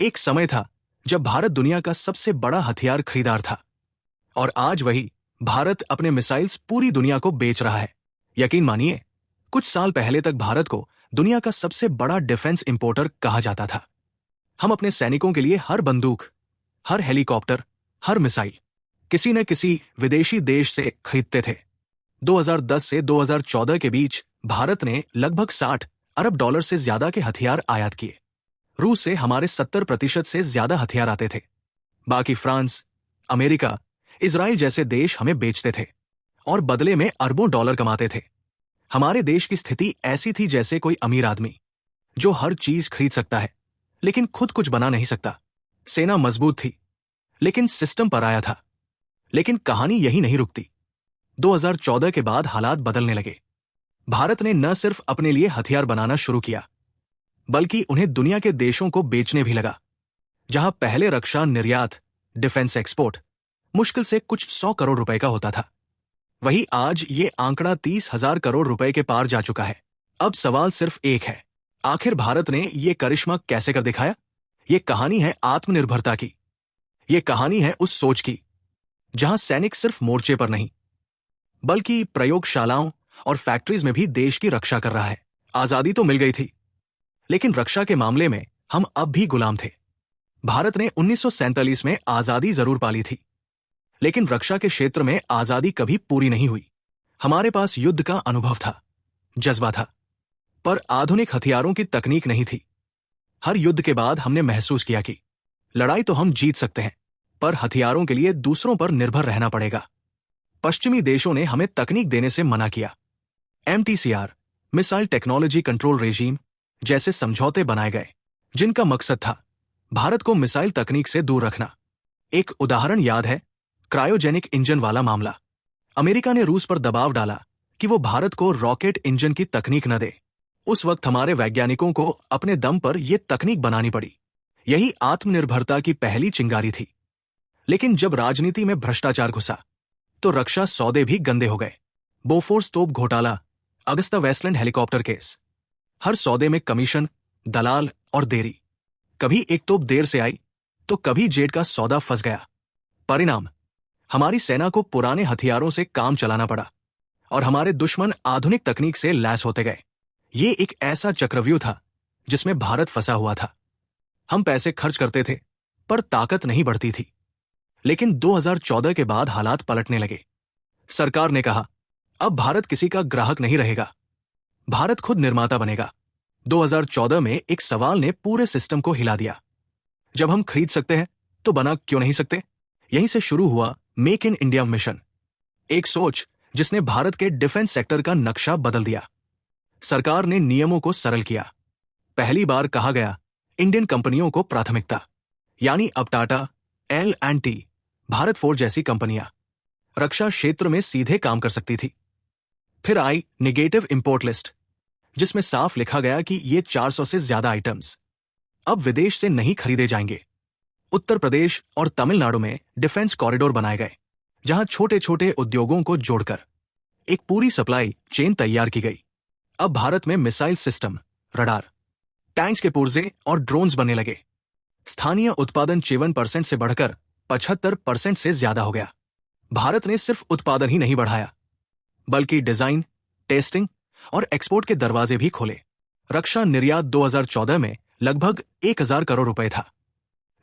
एक समय था जब भारत दुनिया का सबसे बड़ा हथियार खरीदार था, और आज वही भारत अपने मिसाइल्स पूरी दुनिया को बेच रहा है। यकीन मानिए, कुछ साल पहले तक भारत को दुनिया का सबसे बड़ा डिफेंस इंपोर्टर कहा जाता था। हम अपने सैनिकों के लिए हर बंदूक, हर हेलीकॉप्टर, हर मिसाइल किसी न किसी विदेशी देश से खरीदते थे। 2010 से 2014 के बीच भारत ने लगभग 60 अरब डॉलर से ज्यादा के हथियार आयात किए। रूस से हमारे 70% से ज्यादा हथियार आते थे। बाकी फ्रांस, अमेरिका, इजराइल जैसे देश हमें बेचते थे और बदले में अरबों डॉलर कमाते थे। हमारे देश की स्थिति ऐसी थी जैसे कोई अमीर आदमी जो हर चीज खरीद सकता है लेकिन खुद कुछ बना नहीं सकता। सेना मजबूत थी लेकिन सिस्टम पराया था। लेकिन कहानी यही नहीं रुकती। 2014 के बाद हालात बदलने लगे। भारत ने न सिर्फ अपने लिए हथियार बनाना शुरू किया, बल्कि उन्हें दुनिया के देशों को बेचने भी लगा। जहां पहले रक्षा निर्यात, डिफेंस एक्सपोर्ट मुश्किल से कुछ 100 करोड़ रुपए का होता था, वही आज ये आंकड़ा 30,000 करोड़ रुपए के पार जा चुका है। अब सवाल सिर्फ एक है, आखिर भारत ने ये करिश्मा कैसे कर दिखाया? ये कहानी है आत्मनिर्भरता की। ये कहानी है उस सोच की जहां सैनिक सिर्फ मोर्चे पर नहीं, बल्कि प्रयोगशालाओं और फैक्ट्रीज में भी देश की रक्षा कर रहा है। आजादी तो मिल गई थी, लेकिन रक्षा के मामले में हम अब भी गुलाम थे। भारत ने 1947 में आजादी जरूर पाली थी, लेकिन रक्षा के क्षेत्र में आजादी कभी पूरी नहीं हुई। हमारे पास युद्ध का अनुभव था, जज्बा था, पर आधुनिक हथियारों की तकनीक नहीं थी। हर युद्ध के बाद हमने महसूस किया कि लड़ाई तो हम जीत सकते हैं, पर हथियारों के लिए दूसरों पर निर्भर रहना पड़ेगा। पश्चिमी देशों ने हमें तकनीक देने से मना किया। MTCR, missile technology control regime जैसे समझौते बनाए गए, जिनका मकसद था भारत को मिसाइल तकनीक से दूर रखना। एक उदाहरण याद है, क्रायोजेनिक इंजन वाला मामला। अमेरिका ने रूस पर दबाव डाला कि वो भारत को रॉकेट इंजन की तकनीक न दे। उस वक्त हमारे वैज्ञानिकों को अपने दम पर यह तकनीक बनानी पड़ी। यही आत्मनिर्भरता की पहली चिंगारी थी। लेकिन जब राजनीति में भ्रष्टाचार घुसा, तो रक्षा सौदे भी गंदे हो गए। बोफोर्स तोप घोटाला, अगस्ता वेस्टलैंड हेलीकॉप्टर केस, हर सौदे में कमीशन, दलाल और देरी। कभी एक तोप देर से आई तो कभी जेट का सौदा फंस गया। परिणाम, हमारी सेना को पुराने हथियारों से काम चलाना पड़ा और हमारे दुश्मन आधुनिक तकनीक से लैस होते गए। ये एक ऐसा चक्रव्यूह था जिसमें भारत फंसा हुआ था। हम पैसे खर्च करते थे, पर ताकत नहीं बढ़ती थी। लेकिन 2014 के बाद हालात पलटने लगे। सरकार ने कहा, अब भारत किसी का ग्राहक नहीं रहेगा, भारत खुद निर्माता बनेगा। 2014 में एक सवाल ने पूरे सिस्टम को हिला दिया। जब हम खरीद सकते हैं तो बना क्यों नहीं सकते? यहीं से शुरू हुआ मेक इन इंडिया मिशन, एक सोच जिसने भारत के डिफेंस सेक्टर का नक्शा बदल दिया। सरकार ने नियमों को सरल किया। पहली बार कहा गया, इंडियन कंपनियों को प्राथमिकता, यानी अब टाटा, L&T, भारत फोर्ज जैसी कंपनियां रक्षा क्षेत्र में सीधे काम कर सकती थी। फिर आई नेगेटिव इंपोर्ट लिस्ट, जिसमें साफ लिखा गया कि ये 400 से ज्यादा आइटम्स अब विदेश से नहीं खरीदे जाएंगे। उत्तर प्रदेश और तमिलनाडु में डिफेंस कॉरिडोर बनाए गए, जहां छोटे छोटे उद्योगों को जोड़कर एक पूरी सप्लाई चेन तैयार की गई। अब भारत में मिसाइल सिस्टम, रडार, टैंक्स के पुर्जे और ड्रोन्स बनने लगे। स्थानीय उत्पादन 54% से बढ़कर 75% से ज्यादा हो गया। भारत ने सिर्फ उत्पादन ही नहीं बढ़ाया, बल्कि डिजाइन, टेस्टिंग और एक्सपोर्ट के दरवाजे भी खोले। रक्षा निर्यात 2014 में लगभग 1,000 करोड़ रुपए था,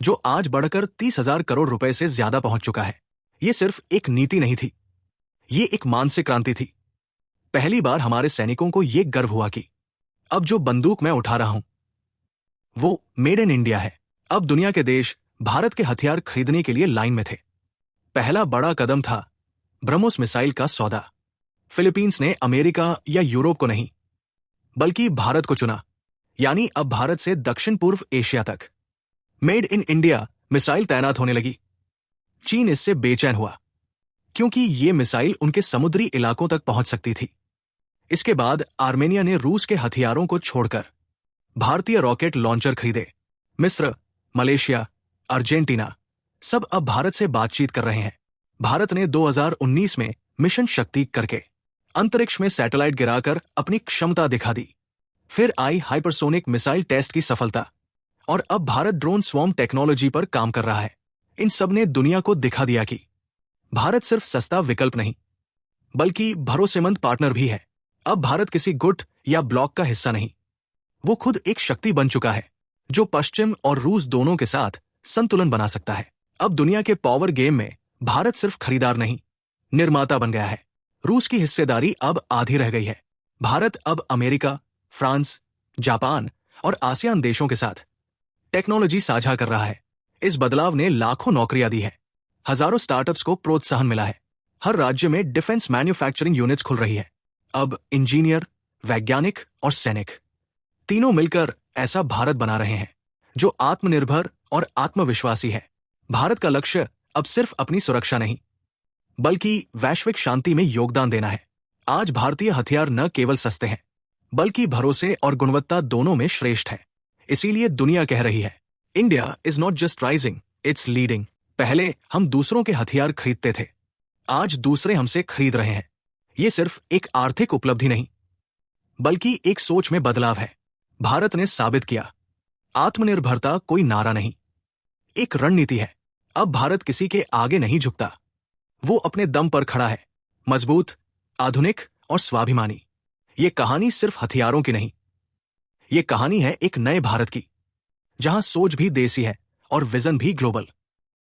जो आज बढ़कर 30,000 करोड़ रुपए से ज्यादा पहुंच चुका है। यह सिर्फ एक नीति नहीं थी, ये एक मानसिक क्रांति थी। पहली बार हमारे सैनिकों को यह गर्व हुआ कि अब जो बंदूक मैं उठा रहा हूं, वो मेड इन इंडिया है। अब दुनिया के देश भारत के हथियार खरीदने के लिए लाइन में थे। पहला बड़ा कदम था ब्रह्मोस मिसाइल का सौदा। फिलीपींस ने अमेरिका या यूरोप को नहीं, बल्कि भारत को चुना। यानी अब भारत से दक्षिण पूर्व एशिया तक मेड इन इंडिया मिसाइल तैनात होने लगी। चीन इससे बेचैन हुआ, क्योंकि ये मिसाइल उनके समुद्री इलाकों तक पहुंच सकती थी। इसके बाद आर्मेनिया ने रूस के हथियारों को छोड़कर भारतीय रॉकेट लॉन्चर खरीदे। मिस्र, मलेशिया, अर्जेंटीना सब अब भारत से बातचीत कर रहे हैं। भारत ने 2019 में मिशन शक्ति करके अंतरिक्ष में सैटेलाइट गिराकर अपनी क्षमता दिखा दी। फिर आई हाइपरसोनिक मिसाइल टेस्ट की सफलता, और अब भारत ड्रोन स्वॉर्म टेक्नोलॉजी पर काम कर रहा है। इन सब ने दुनिया को दिखा दिया कि भारत सिर्फ सस्ता विकल्प नहीं बल्कि भरोसेमंद पार्टनर भी है। अब भारत किसी गुट या ब्लॉक का हिस्सा नहीं, वो खुद एक शक्ति बन चुका है जो पश्चिम और रूस दोनों के साथ संतुलन बना सकता है। अब दुनिया के पावर गेम में भारत सिर्फ खरीदार नहीं, निर्माता बन गया है। रूस की हिस्सेदारी अब आधी रह गई है। भारत अब अमेरिका, फ्रांस, जापान और आसियान देशों के साथ टेक्नोलॉजी साझा कर रहा है। इस बदलाव ने लाखों नौकरियां दी है, हजारों स्टार्टअप्स को प्रोत्साहन मिला है। हर राज्य में डिफेंस मैन्युफैक्चरिंग यूनिट्स खुल रही है। अब इंजीनियर, वैज्ञानिक और सैनिक तीनों मिलकर ऐसा भारत बना रहे हैं जो आत्मनिर्भर और आत्मविश्वासी है। भारत का लक्ष्य अब सिर्फ अपनी सुरक्षा नहीं बल्कि वैश्विक शांति में योगदान देना है। आज भारतीय हथियार न केवल सस्ते हैं बल्कि भरोसे और गुणवत्ता दोनों में श्रेष्ठ है। इसीलिए दुनिया कह रही है, India is not just rising, it's leading. पहले हम दूसरों के हथियार खरीदते थे, आज दूसरे हमसे खरीद रहे हैं। ये सिर्फ एक आर्थिक उपलब्धि नहीं बल्कि एक सोच में बदलाव है। भारत ने साबित किया, आत्मनिर्भरता कोई नारा नहीं, एक रणनीति है। अब भारत किसी के आगे नहीं झुकता, वो अपने दम पर खड़ा है, मजबूत, आधुनिक और स्वाभिमानी। ये कहानी सिर्फ हथियारों की नहीं, ये कहानी है एक नए भारत की, जहां सोच भी देसी है और विजन भी ग्लोबल।